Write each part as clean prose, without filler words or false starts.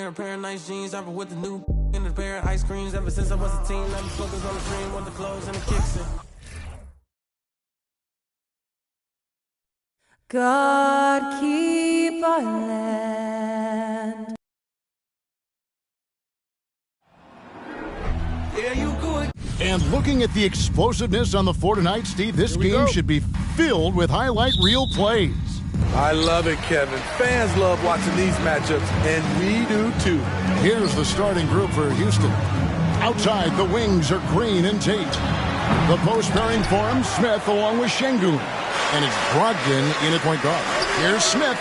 a pair of nice jeans, I've been with the new in a pair of ice creams. Ever since I was a teen, I've been focused on the dream with the clothes and the kicks. God keep our land. Yeah, you good. And looking at the explosiveness on the floor tonight, Steve, this game should be filled with highlight reel plays. I love it, Kevin. Fans love watching these matchups, and we do too. Here's the starting group for Houston. Outside, the wings are Green and Tate. The post pairing for him, Smith along with Şengün. And it's Brogdon in at point guard. Here's Smith.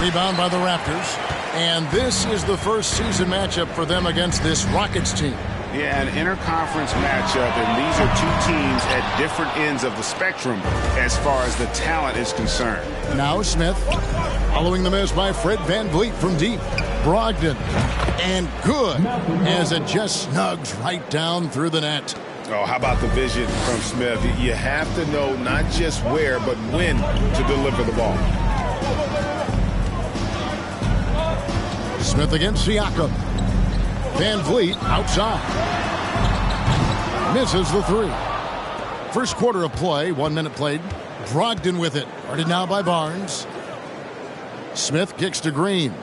Rebound by the Raptors. And this is the first season matchup for them against this Rockets team. Yeah, an interconference matchup, and these are two teams at different ends of the spectrum as far as the talent is concerned. Now Smith, following the miss by Fred VanVleet from deep. Brogdon, and good, as it just snugs right down through the net. Oh, how about the vision from Smith? You have to know not just where, but when to deliver the ball. Smith against Siakam. VanVleet outside. Misses the three. First quarter of play, 1 minute played. Brogdon with it. Guarded now by Barnes. Smith kicks to Green.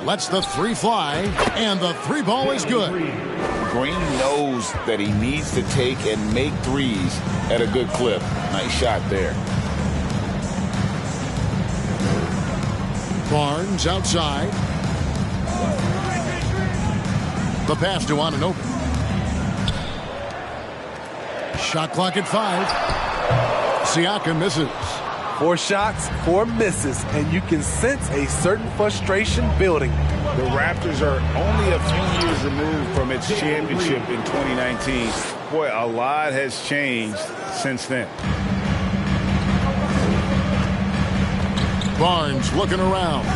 Lets the three fly, and the three ball is good. Green knows that he needs to take and make threes at a good clip. Nice shot there. Barnes outside. The pass to Anunoby. Shot clock at 5. Siakam misses. 4 shots, 4 misses, and you can sense a certain frustration building. The Raptors are only a few years removed from its championship in 2019. Boy, a lot has changed since then. Barnes looking around.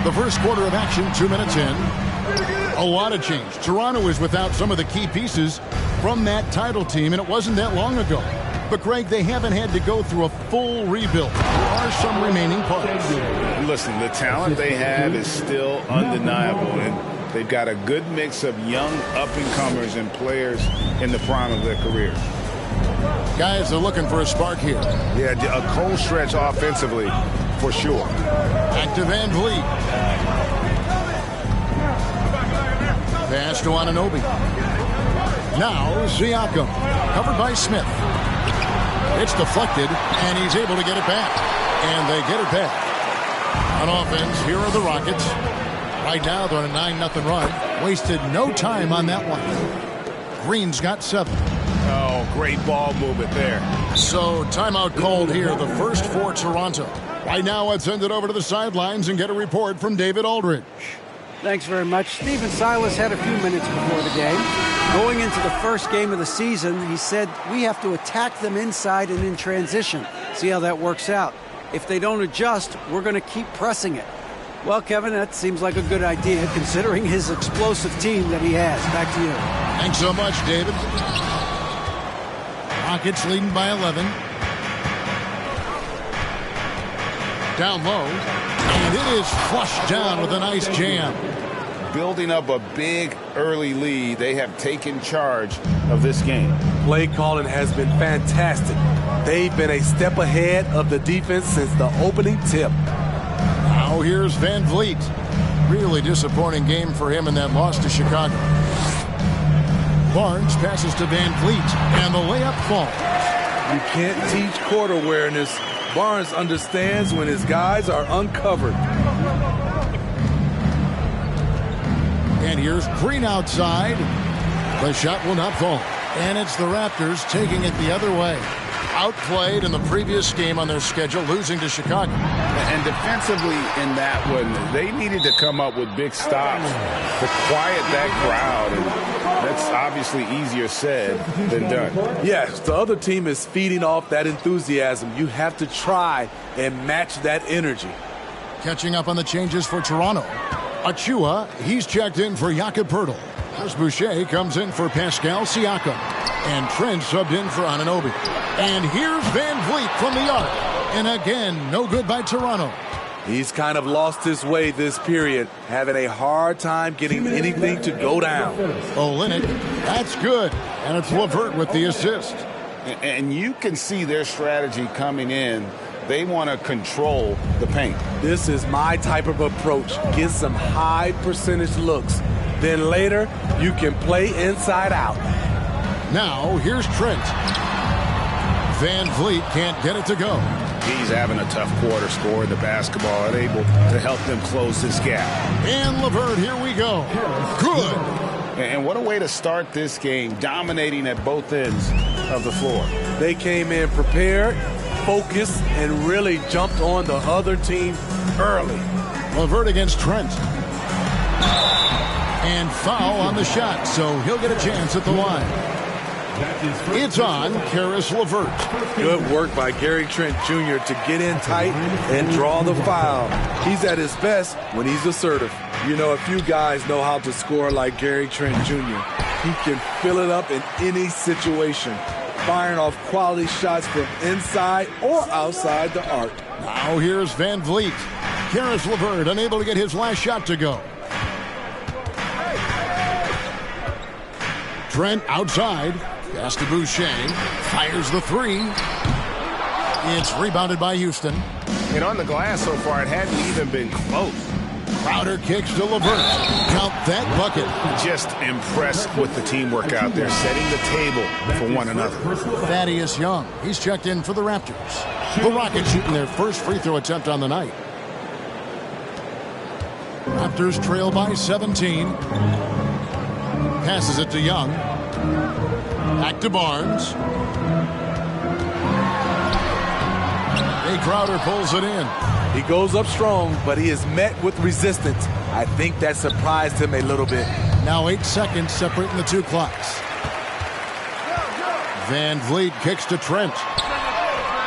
The first quarter of action, 2 minutes in. A lot of change. Toronto is without some of the key pieces from that title team, and it wasn't that long ago. But, Greg, they haven't had to go through a full rebuild. There are some remaining parts. Listen, the talent they have is still undeniable, and they've got a good mix of young up-and-comers and players in the prime of their career. Guys are looking for a spark here. Yeah, a cold stretch offensively, for sure. Back to VanVleet. Pass to Anunoby. Now Siakam, covered by Smith. It's deflected, and he's able to get it back. And they get it back. On offense, here are the Rockets. Right now, they're on a 9-0 run. Wasted no time on that one. Green's got 7. Oh, great ball movement there. So, timeout called here, the first for Toronto. Right now, let's send it over to the sidelines and get a report from David Aldridge. Thanks very much. Stephen Silas had a few minutes before the game. Going into the first game of the season, he said, we have to attack them inside and in transition. See how that works out. If they don't adjust, we're going to keep pressing it. Well, Kevin, that seems like a good idea considering his explosive team that he has. Back to you. Thanks so much, David. Rockets leading by 11. Down low. And it is flushed down with a nice jam. Building up a big early lead, they have taken charge of this game. Play calling has been fantastic. They've been a step ahead of the defense since the opening tip. Now here's VanVleet. Really disappointing game for him in that loss to Chicago. Barnes passes to VanVleet, and the layup falls. You can't teach court awareness. Barnes understands when his guys are uncovered. And here's Green outside. The shot will not fall. And it's the Raptors taking it the other way. Outplayed in the previous game on their schedule, losing to Chicago. And defensively in that one, they needed to come up with big stops to quiet that crowd. And that's obviously easier said than done. Yes, the other team is feeding off that enthusiasm. You have to try and match that energy. Catching up on the changes for Toronto. Achua, he's checked in for Jakob Poeltl. Chris Boucher comes in for Pascal Siakam. And Trent subbed in for Anunoby. And here's VanVleet from the arc. And again, no good by Toronto. He's kind of lost his way this period, having a hard time getting anything to go down. Olynyk, that's good. And it's LeVert with the assist. And you can see their strategy coming in. They want to control the paint. This is my type of approach. Get some high percentage looks. Then later, you can play inside out. Now, here's Trent. Van Vliet can't get it to go. He's having a tough quarter, scoring the basketball, and able to help them close this gap. And LeVert, here we go. Good. And what a way to start this game, dominating at both ends of the floor. They came in prepared, focused, and really jumped on the other team early. LeVert against Trent. And foul on the shot, so he'll get a chance at the line. It's on Caris LeVert. Good work by Gary Trent Jr. to get in tight and draw the foul. He's at his best when he's assertive. You know, a few guys know how to score like Gary Trent Jr. He can fill it up in any situation, firing off quality shots from inside or outside the arc. Now here's Van Vliet. Caris LeVert unable to get his last shot to go. Trent outside. Pass to Boucher. Fires the three. It's rebounded by Houston. And on the glass so far, it hadn't even been close. Crowder kicks to LeVert. Count that bucket. Just impressed with the teamwork out there, setting the table for one another. Thaddeus Young. He's checked in for the Raptors. The Rockets shooting their first free throw attempt on the night. Raptors trail by 17. Passes it to Young. Back to Barnes. Jay Crowder pulls it in. He goes up strong, but he is met with resistance. I think that surprised him a little bit. Now 8 seconds separating the two clocks. Van Vliet kicks to Trent.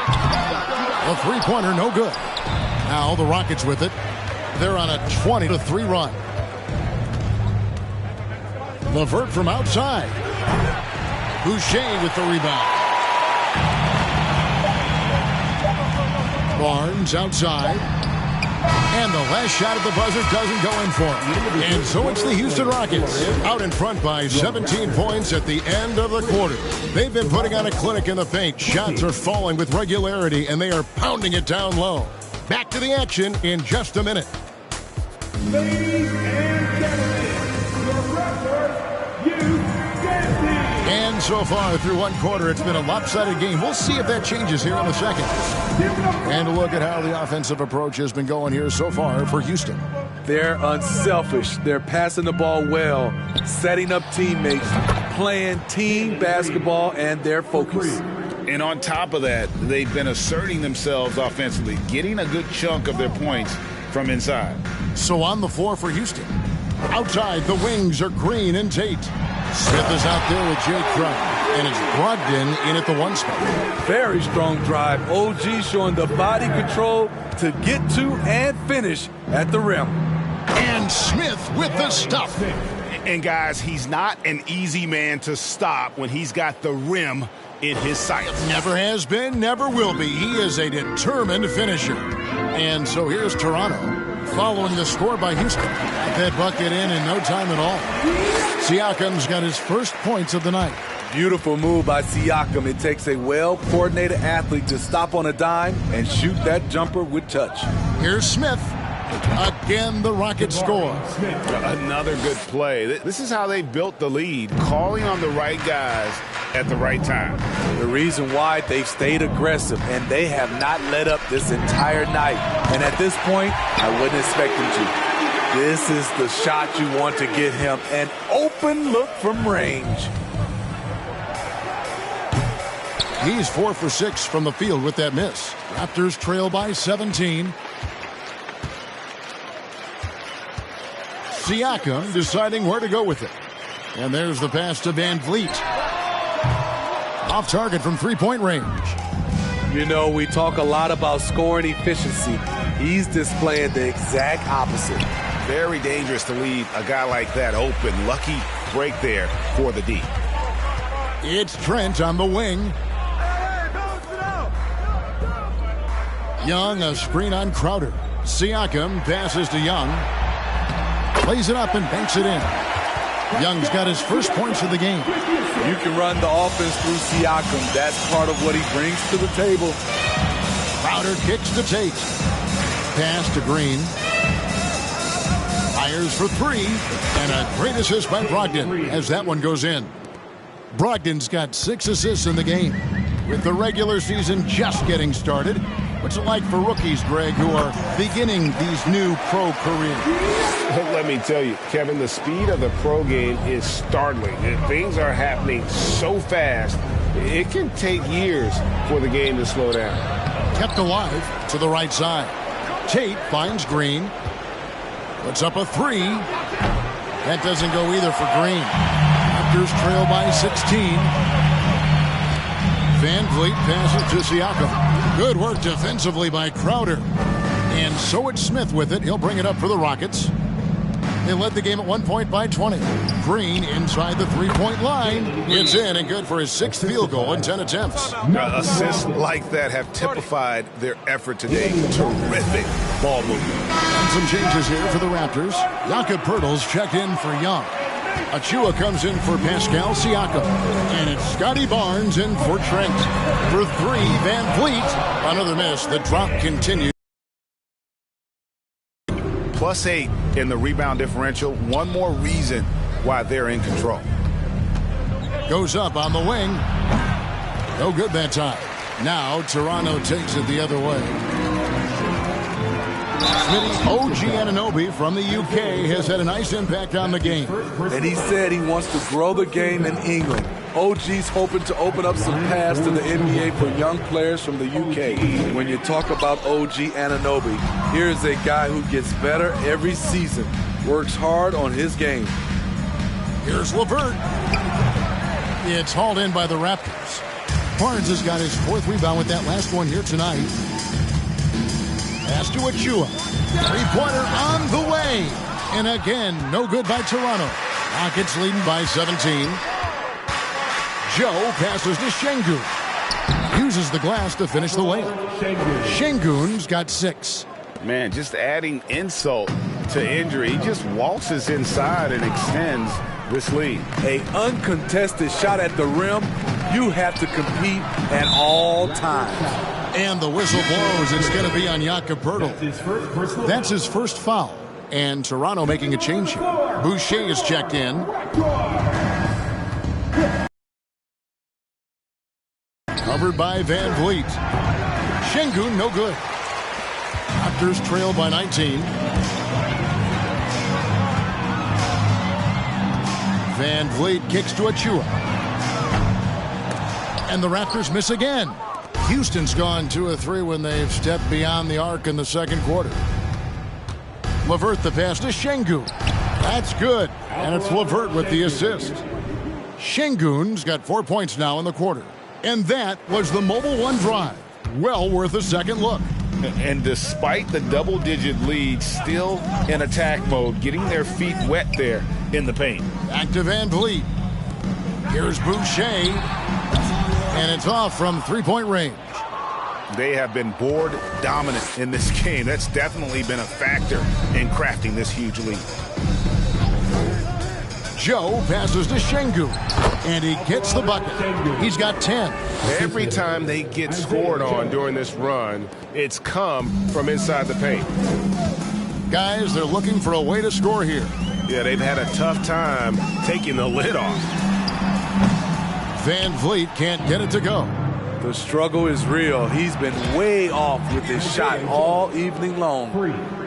A three-pointer, no good. Now the Rockets with it. They're on a 20-3 run. LeVert from outside. Boucher with the rebound. Barnes outside. And the last shot at the buzzer doesn't go in for him. And so it's the Houston Rockets out in front by 17 points at the end of the quarter. They've been putting on a clinic in the paint. Shots are falling with regularity, and they are pounding it down low. Back to the action in just a minute. Ladies and gentlemen, your referee, Hugh Dancing. And so far through one quarter, it's been a lopsided game. We'll see if that changes here in a second. And a look at how the offensive approach has been going here so far for Houston. They're unselfish. They're passing the ball well, setting up teammates, playing team basketball, and they're focused. And on top of that, they've been asserting themselves offensively, getting a good chunk of their points from inside. So on the floor for Houston. Outside, the wings are Green and Tate. Smith is out there with Jay Crowder, and it's Brogdon in at the one spot. Very strong drive. OG showing the body control to get to and finish at the rim. And Smith with the stuff. And guys, he's not an easy man to stop when he's got the rim in his sights. Never has been, never will be. He is a determined finisher. And so here's Toronto following the score by Houston. Got that bucket in no time at all. Siakam's got his first points of the night. Beautiful move by Siakam. It takes a well-coordinated athlete to stop on a dime and shoot that jumper with touch. Here's Smith. Again, the Rockets score. Another good play. This is how they built the lead, calling on the right guys at the right time. The reason why they've stayed aggressive, and they have not let up this entire night. And at this point, I wouldn't expect them to. This is the shot you want to get him. An open look from range. He's 4 for 6 from the field with that miss. Raptors trail by 17. Siakam deciding where to go with it. And there's the pass to Van Vliet. Off target from three-point range. You know, we talk a lot about scoring efficiency. He's displaying the exact opposite. Very dangerous to leave a guy like that open. Lucky break there for the D. It's Trent on the wing. Young, a screen on Crowder. Siakam passes to Young. Plays it up and banks it in. Young's got his first points of the game. You can run the offense through Siakam. That's part of what he brings to the table. Crowder kicks to Tate. Pass to Green. Fires for three. And a great assist by Brogdon as that one goes in. Brogdon's got 6 assists in the game. With the regular season just getting started, what's it like for rookies, Greg, who are beginning these new pro careers? Let me tell you, Kevin, the speed of the pro game is startling. Things are happening so fast, it can take years for the game to slow down. Kept alive to the right side. Tate finds Green. Puts up a three. That doesn't go either for Green. Raptors trail by 16. Van Vliet passes to Siakam. Good work defensively by Crowder. And so it's Smith with it. He'll bring it up for the Rockets. They led the game at 1 point by 20. Green inside the three-point line. It's in and good for his 6th field goal in 10 attempts. Assists like that have typified their effort today. Terrific ball movement. And some changes here for the Raptors. Jakob Poeltl's checked in for Young. Achua comes in for Pascal Siakam. And it's Scotty Barnes in for Trent. For three, Van Vliet. Another miss. The drop continues. +8 in the rebound differential. One more reason why they're in control. Goes up on the wing. No good that time. Now Toronto takes it the other way. Smitty, OG Anunoby from the UK has had a nice impact on the game. And he said he wants to grow the game in England. OG's hoping to open up some paths to the NBA for young players from the UK. When you talk about OG Anunoby, here's a guy who gets better every season, works hard on his game. Here's LeVert. It's hauled in by the Raptors. Barnes has got his 4th rebound with that last one here tonight. Pass to Achua. Three-pointer on the way. And again, no good by Toronto. Rockets leading by 17. Joe passes to Şengün. Uses the glass to finish the layup. Şengün's got 6. Man, just adding insult to injury. He just waltzes inside and extends this lead. A uncontested shot at the rim. You have to compete at all times. And the whistle blows. It's going to be on Jakob Poeltl. That's his first foul. And Toronto making a change here. Boucher is checked in. Covered by Van Vliet. Şengün, no good. Raptors trail by 19. Van Vliet kicks to Achua. And the Raptors miss again. Houston's gone 2 of 3 when they've stepped beyond the arc in the second quarter. LeVert the pass to Şengün. That's good. And it's LeVert with the assist. Şengün's got 4 points now in the quarter. And that was the Mobile One drive. Well worth a second look. And despite the double-digit lead, still in attack mode, getting their feet wet there in the paint. Back to Van Vliet. Here's Boucher. And it's off from 3-point range. They have been board dominant in this game. That's definitely been a factor in crafting this huge lead. Joe passes to Şengün. And he gets the bucket. He's got 10. Every time they get scored on during this run, it's come from inside the paint. Guys, they're looking for a way to score here. Yeah, they've had a tough time taking the lid off. Van Vliet can't get it to go. The struggle is real. He's been way off with his shot all evening long.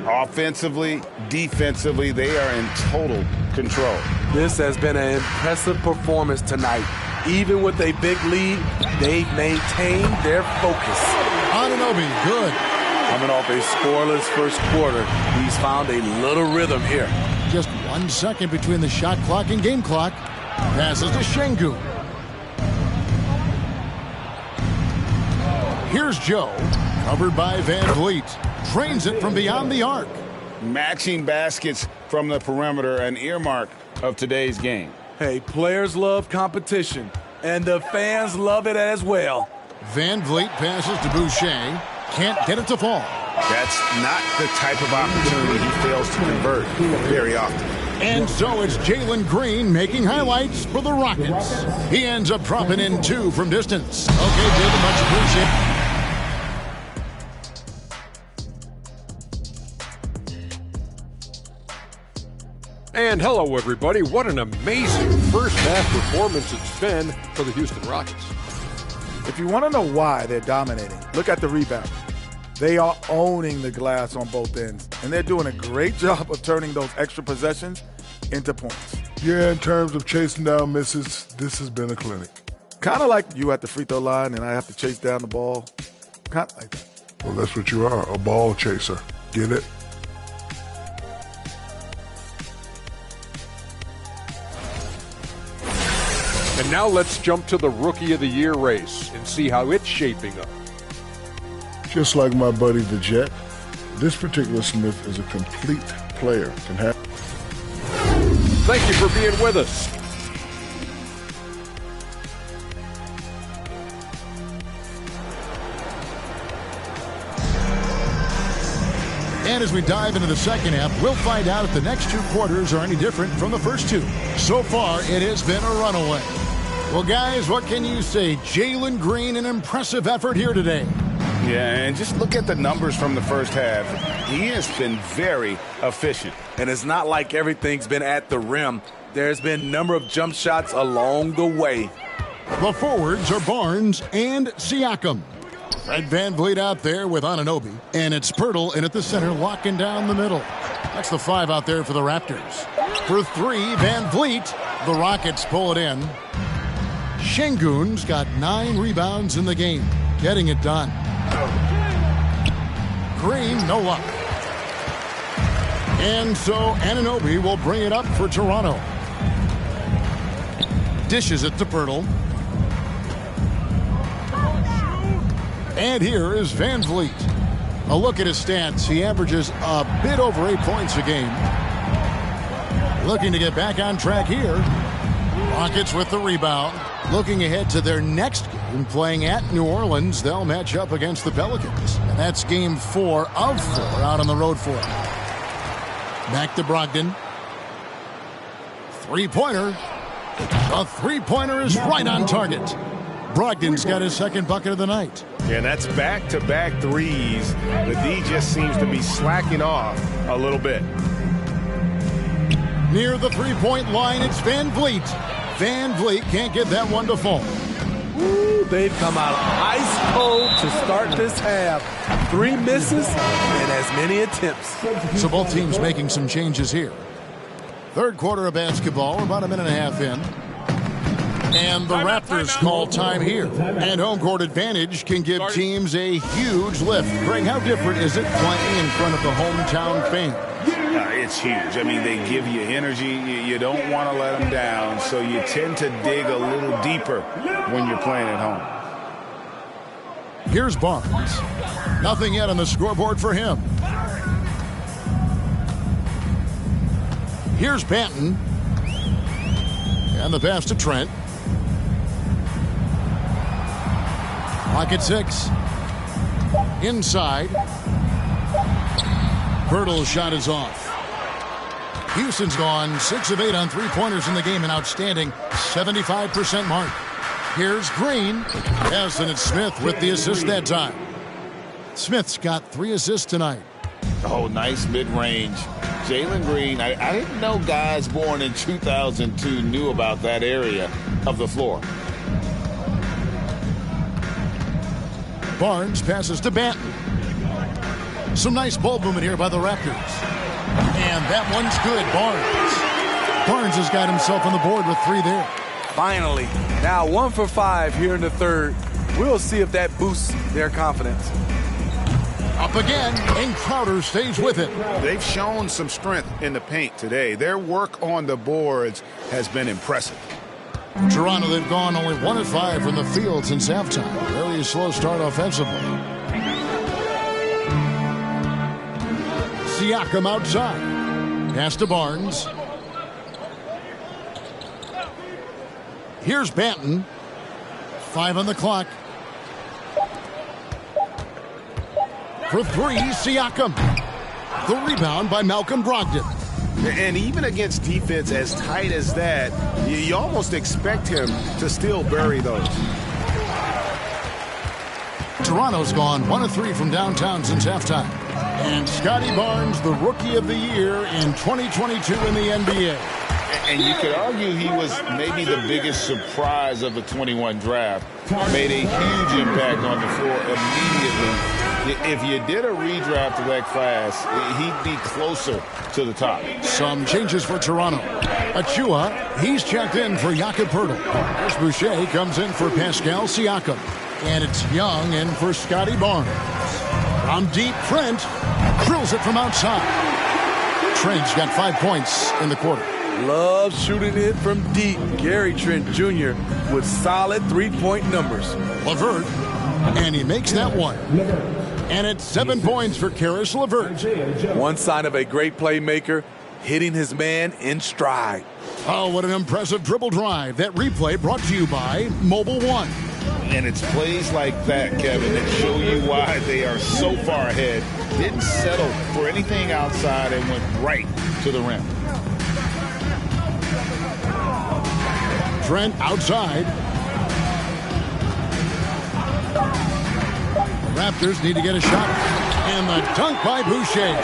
Offensively, defensively, they are in total control. This has been an impressive performance tonight. Even with a big lead, they've maintained their focus. Anunoby, good. Coming off a scoreless first quarter, he's found a little rhythm here. Just 1 second between the shot clock and game clock. Passes to Şengün. Here's Joe, covered by Van Vliet. Trains it from beyond the arc. Matching baskets from the perimeter, an earmark of today's game. Hey, players love competition, and the fans love it as well. Van Vliet passes to Boucher. Can't get it to fall. That's not the type of opportunity he fails to convert very often. And so it's Jalen Green making highlights for the Rockets. He ends up dropping in 2 from distance. Okay, Jalen, much appreciated. And hello, everybody. What an amazing first half performance it's been for the Houston Rockets. If you want to know why they're dominating, look at the rebound. They are owning the glass on both ends, and they're doing a great job of turning those extra possessions into points. Yeah, in terms of chasing down misses, this has been a clinic. Kind of like you at the free throw line and I have to chase down the ball. Kind of like that. Well, that's what you are, a ball chaser. Get it? And now let's jump to the Rookie of the Year race and see how it's shaping up. Just like my buddy the Jet, this particular Smith is a complete player. Thank you for being with us. And as we dive into the second half, we'll find out if the next 2 quarters are any different from the first 2. So far, it has been a runaway. Well, guys, what can you say? Jalen Green, an impressive effort here today. Yeah, and just look at the numbers from the first half. He has been very efficient. And it's not like everything's been at the rim. There's been a number of jump shots along the way. The forwards are Barnes and Siakam. Fred VanVleet out there with Anunoby. And it's Poeltl in at the center, locking down the middle. That's the 5 out there for the Raptors. For 3, VanVleet. The Rockets pull it in. Şengün's got 9 rebounds in the game, getting it done. Green, no luck. And so Anunoby will bring it up for Toronto. Dishes it to Poeltl. And here is VanVleet. A look at his stats. He averages a bit over 8 points a game. Looking to get back on track here. Rockets with the rebound. Looking ahead to their next game, playing at New Orleans, they'll match up against the Pelicans. And that's game 4 of 4 out on the road for them. Back to Brogdon. Three-pointer. A three-pointer is right on target. Brogdon's got his second bucket of the night. Yeah, and that's back-to-back threes. The D just seems to be slacking off a little bit. Near the three-point line, it's VanVleet. VanVleet can't get that one to fall. Ooh, they've come out ice cold to start this half. 3 misses and as many attempts. So both teams making some changes here. Third quarter of basketball, about a minute and a half in. And the Raptors call time here. And home court advantage can give teams a huge lift. Greg, how different is it playing in front of the hometown fans? It's huge. I mean, they give you energy. You don't want to let them down, so you tend to dig a little deeper when you're playing at home. Here's Barnes. Nothing yet on the scoreboard for him. Here's Banton. And the pass to Trent. Clock at 6. Inside. Poeltl's shot is off. Houston's gone 6 of 8 on three-pointers in the game, an outstanding 75% mark. Here's Green. Yes, and it's Smith with the assist that time. Smith's got 3 assists tonight. Oh, nice mid-range. Jalen Green, I didn't know guys born in 2002 knew about that area of the floor. Barnes passes to Banton. Some nice ball movement here by the Raptors. And that one's good. Barnes has got himself on the board with 3 there. Finally. Now 1 for 5 here in the third. We'll see if that boosts their confidence. Up again, and Crowder stays with it. They've shown some strength in the paint today. Their work on the boards has been impressive. Toronto, they've gone only 1 of 5 from the field since halftime. Very slow start offensively. Siakam outside. Pass to Barnes. Here's Banton. 5 on the clock. for three, Siakam. The rebound by Malcolm Brogdon. And even against defense as tight as that, you almost expect him to still bury those. Toronto's gone 1 of 3 from downtown since halftime. And Scotty Barnes, the Rookie of the Year in 2022 in the NBA. And you could argue he was maybe the biggest surprise of the 21 draft. Made a huge impact on the floor immediately. If you did a redraft of that class, he'd be closer to the top. Some changes for Toronto. Achua, he's checked in for Jakob Poeltl. As Boucher comes in for Pascal Siakam. And it's Young in for Scotty Barnes. From deep, Trent drills it from outside. Trent's got 5 points in the quarter. Loves shooting it from deep. Gary Trent Jr. with solid three-point numbers. LeVert, and he makes that one. And it's 7 points for Caris LeVert. One sign of a great playmaker, hitting his man in stride. Oh, what an impressive dribble drive. That replay brought to you by Mobile One. And it's plays like that, Kevin, that show you why they are so far ahead. Didn't settle for anything outside and went right to the rim. Trent outside. The Raptors need to get a shot. And the dunk by Boucher.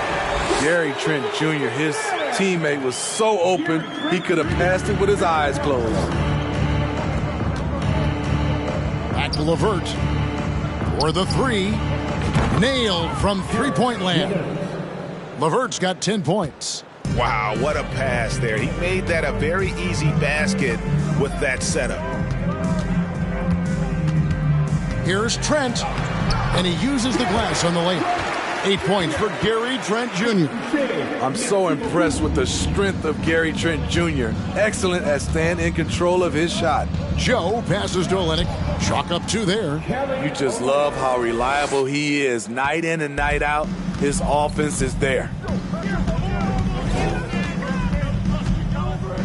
Gary Trent Jr., his teammate was so open, he could have passed it with his eyes closed. Back to LeVert for the three. Nailed from three-point land. LeVert's got 10 points. Wow, what a pass there. He made that a very easy basket with that setup. Here's Trent, and he uses the glass on the layup. 8 points for Gary Trent Jr. I'm so impressed with the strength of Gary Trent Jr. Excellent at staying in control of his shot. Joe passes to Olynyk. Chalk up 2 there. You just love how reliable he is. Night in and night out, his offense is there.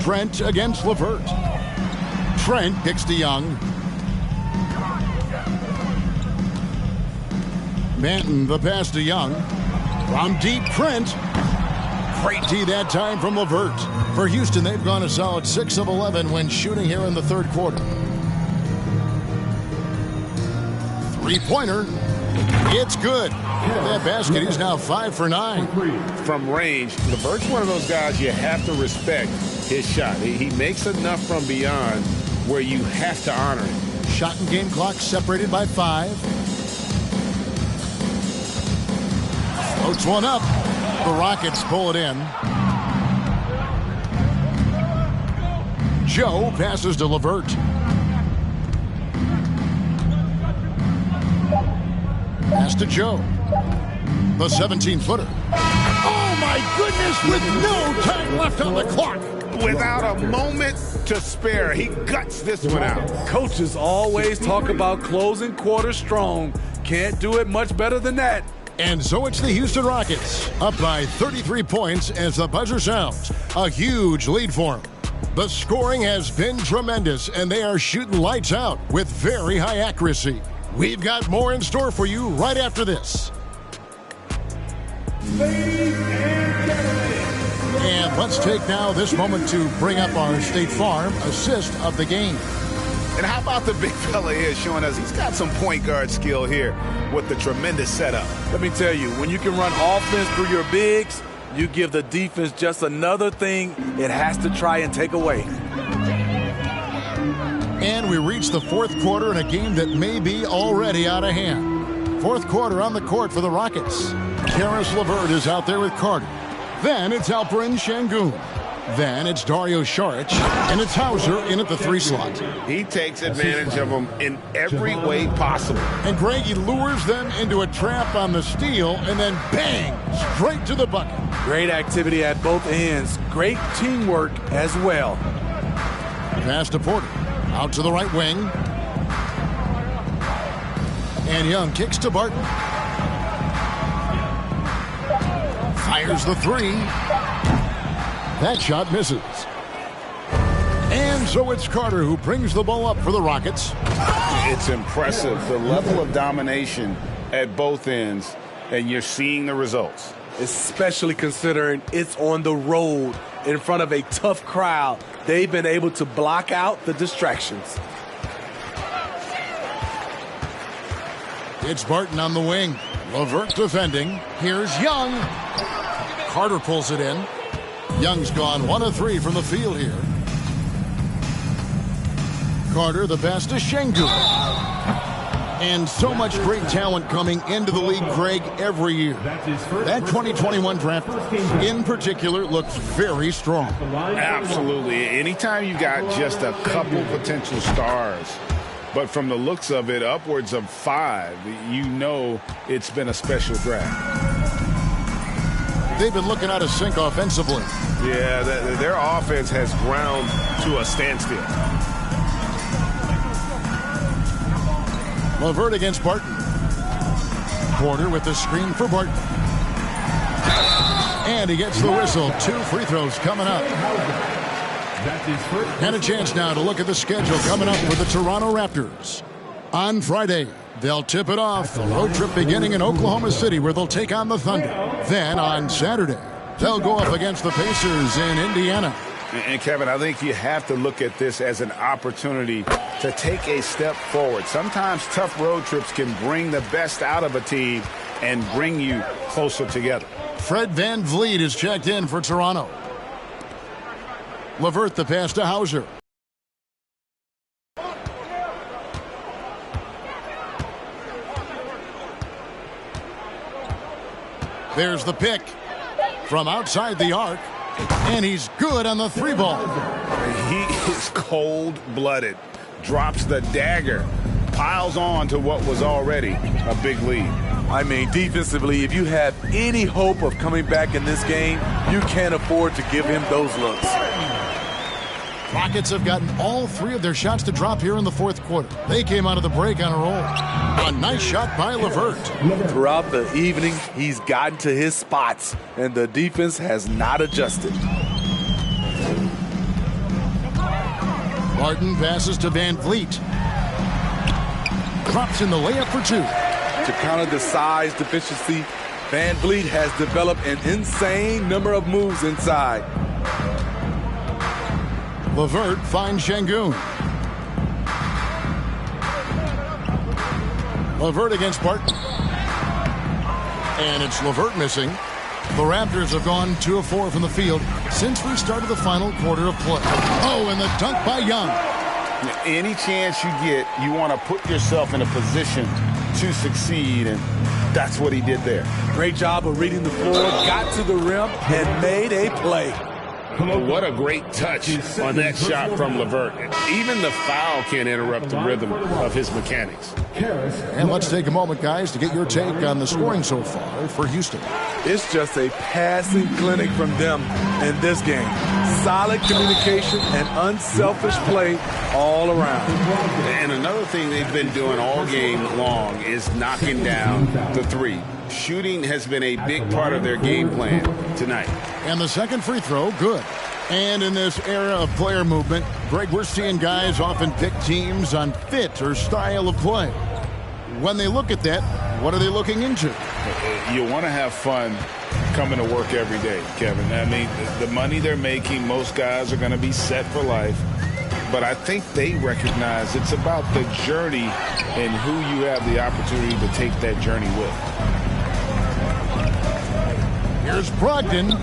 Trent against LeVert. Trent kicks to Young. Manton, the pass to Young. From deep, Trent. Great D that time from LeVert. For Houston, they've gone a solid 6 of 11 when shooting here in the third quarter. Three-pointer. It's good. That basket, he's now 5 for 9. From range, LeVert's one of those guys you have to respect his shot. He makes enough from beyond where you have to honor it. Shot and game clock separated by 5. Floats one up. The Rockets pull it in. Joe passes to LeVert. Pass to Joe. The 17-footer. Oh, my goodness, with no time left on the clock. Without a moment to spare, he guts this one out. Coaches always talk about closing quarters strong. Can't do it much better than that. And so it's the Houston Rockets, up by 33 points as the buzzer sounds. A huge lead for them. The scoring has been tremendous, and they are shooting lights out with very high accuracy. We've got more in store for you right after this. Ladies and gentlemen. And let's take now this moment to bring up our State Farm assist of the game. And how about the big fella here showing us he's got some point guard skill here with the tremendous setup. Let me tell you, when you can run offense through your bigs, you give the defense just another thing it has to try and take away. And we reach the fourth quarter in a game that may be already out of hand. Fourth quarter on the court for the Rockets. Caris LeVert is out there with Carter. Then it's Alperen Sengun. Then it's Dario Saric, and it's Hauser in at the 3 slot. He takes advantage of them in every way possible. And Greg, he lures them into a trap on the steal, and then bang, straight to the bucket. Great activity at both ends. Great teamwork as well. Pass to Porter. Out to the right wing. And Young kicks to Barton. Fires the 3. That shot misses. And so it's Carter who brings the ball up for the Rockets. It's impressive, the level of domination at both ends. and you're seeing the results. Especially considering it's on the road in front of a tough crowd. They've been able to block out the distractions. It's Barton on the wing. LeVert defending. Here's Young. Carter pulls it in. Young's gone 1 of 3 from the field here. Carter, the pass to Şengün. And so much great talent coming into the league, Greg, every year. That 2021 draft, in particular, looks very strong. Absolutely. Anytime you got just a couple potential stars, but from the looks of it, upwards of 5, you know it's been a special draft. They've been looking out of sync offensively. Yeah, their offense has ground to a standstill. LeVert against Barton. Porter with the screen for Barton. And he gets the whistle. 2 free throws coming up. And a chance now to look at the schedule coming up for the Toronto Raptors. On Friday, they'll tip it off. The road trip beginning in Oklahoma City, where they'll take on the Thunder. Then on Saturday, they'll go up against the Pacers in Indiana. And Kevin, I think you have to look at this as an opportunity to take a step forward. Sometimes tough road trips can bring the best out of a team and bring you closer together. Fred VanVleet is checked in for Toronto. LeVert the pass to Hauser. There's the pick from outside the arc. And he's good on the 3-ball. He is cold-blooded. Drops the dagger. Piles on to what was already a big lead. I mean, defensively, if you have any hope of coming back in this game, you can't afford to give him those looks. Rockets have gotten all 3 of their shots to drop here in the 4th quarter. They came out of the break on a roll. A nice shot by LeVert. Throughout the evening, he's gotten to his spots, and the defense has not adjusted. Barton passes to VanVleet. Drops in the layup for 2. To counter the size deficiency, VanVleet has developed an insane number of moves inside. LeVert finds Şengün. LeVert against Barton. And it's LeVert missing. The Raptors have gone 2 of 4 from the field since we started the final quarter of play. Oh, and the dunk by Young. Any chance you get, you want to put yourself in a position to succeed, and that's what he did there. Great job of reading the floor, got to the rim, and made a play. What a great touch on that shot from LeVert. Even the foul can't interrupt the rhythm of his mechanics. And let's take a moment, guys, to get your take on the scoring so far for Houston. It's just a passing clinic from them in this game. Solid communication and unselfish play all around. And another thing they've been doing all game long is knocking down the 3. Shooting has been a big part of their game plan tonight. And the second free throw, good. And in this era of player movement, Greg, we're seeing guys often pick teams on fit or style of play. When they look at that, what are they looking into? You want to have fun coming to work every day, Kevin. I mean, the money they're making, most guys are going to be set for life. But I think they recognize it's about the journey and who you have the opportunity to take that journey with. Here's Brogdon.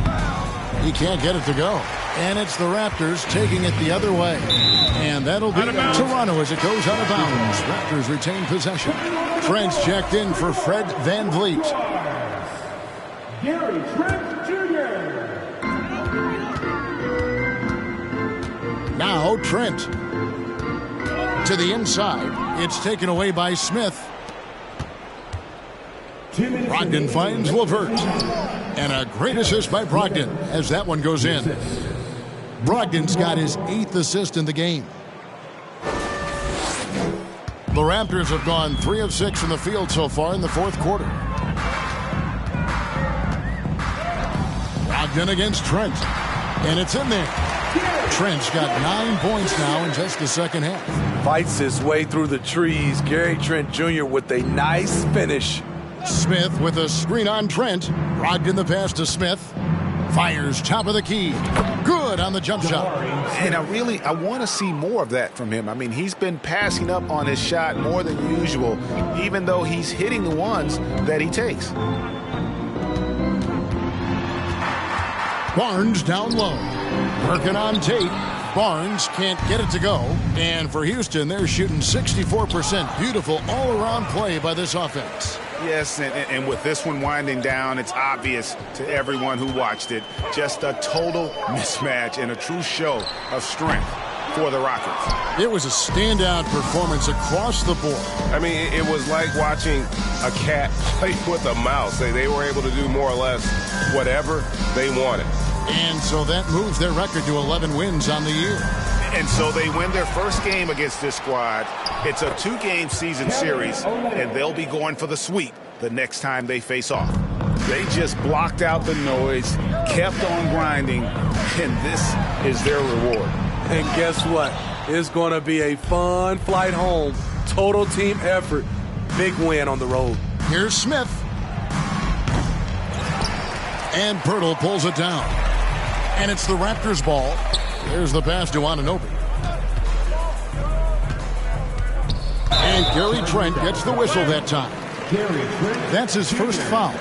He can't get it to go. And it's the Raptors taking it the other way. And that'll be Toronto as it goes out of bounds. Raptors retain possession. Trent's checked in for Fred VanVleet. Gary Trent Jr. Now Trent. To the inside. It's taken away by Smith. Brogdon finds LeVert. And a great assist by Brogdon as that one goes in. Brogdon's got his 8th assist in the game. The Raptors have gone 3 of 6 from the field so far in the 4th quarter. Brogdon against Trent. And it's in there. Trent's got 9 points now in just the second half. Fights his way through the trees. Gary Trent Jr. with a nice finish. Smith with a screen on Trent. Brogdon the pass to Smith. Fires top of the key. Good on the jump shot. And I want to see more of that from him. I mean, he's been passing up on his shot more than usual, even though he's hitting the ones that he takes. Barnes down low. Working on Tate. Barnes can't get it to go. And for Houston, they're shooting 64%. Beautiful all-around play by this offense. Yes, and with this one winding down, it's obvious to everyone who watched it. Just a total mismatch and a true show of strength for the Rockets. It was a standout performance across the board. I mean, it was like watching a cat play with a mouse. They were able to do more or less whatever they wanted. And so that moves their record to 11 wins on the year. And so they win their first game against this squad. It's a 2-game season series, and they'll be going for the sweep the next time they face off. They just blocked out the noise, kept on grinding, and this is their reward. And guess what? It's going to be a fun flight home. Total team effort. Big win on the road. Here's Smith. And Pirtle pulls it down. And it's the Raptors' ball. There's the pass to Anunoby. And Gary Trent gets the whistle that time. That's his first foul.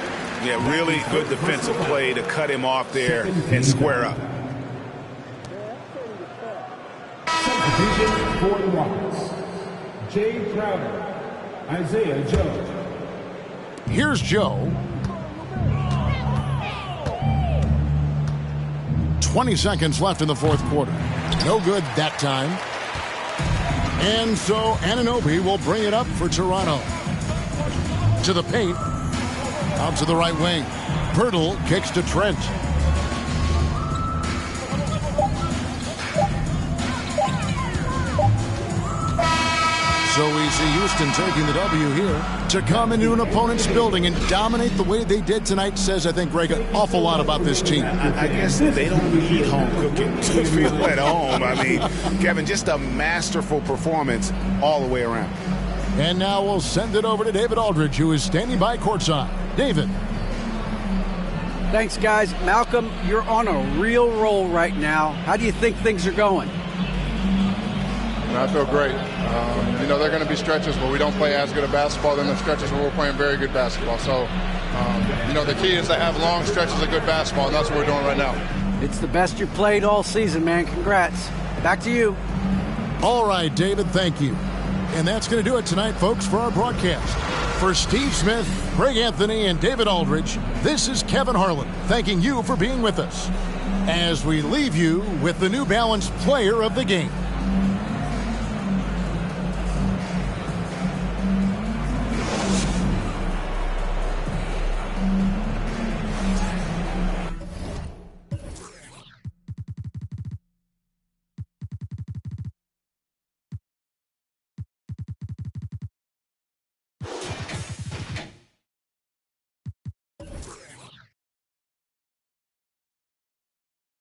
Yeah, really good defensive play to cut him off there and square up. Substitution for the Rockets. Jay Crowder, Isaiah Joe. Here's Joe. 20 seconds left in the fourth quarter. No good that time. And so Anunoby will bring it up for Toronto. To the paint. Out to the right wing. Pirtle kicks to Trent. So we see Houston taking the W here. To come into an opponent's building and dominate the way they did tonight says, I think, Greg, an awful lot about this team. I guess they don't need home cooking to feel at home. I mean, Kevin, just a masterful performance all the way around. And now we'll send it over to David Aldridge, who is standing by courtside. David. Thanks, guys. Malcolm, you're on a real roll right now. How do you think things are going? I feel great. You know, there are going to be stretches where we don't play as good a basketball, then the stretches where we're playing very good basketball. So, you know, the key is to have long stretches of good basketball, and that's what we're doing right now. It's the best you've played all season, man. Congrats. Back to you. All right, David, thank you. And that's going to do it tonight, folks, for our broadcast. For Steve Smith, Greg Anthony, and David Aldridge, this is Kevin Harlan thanking you for being with us as we leave you with the New Balance Player of the Game.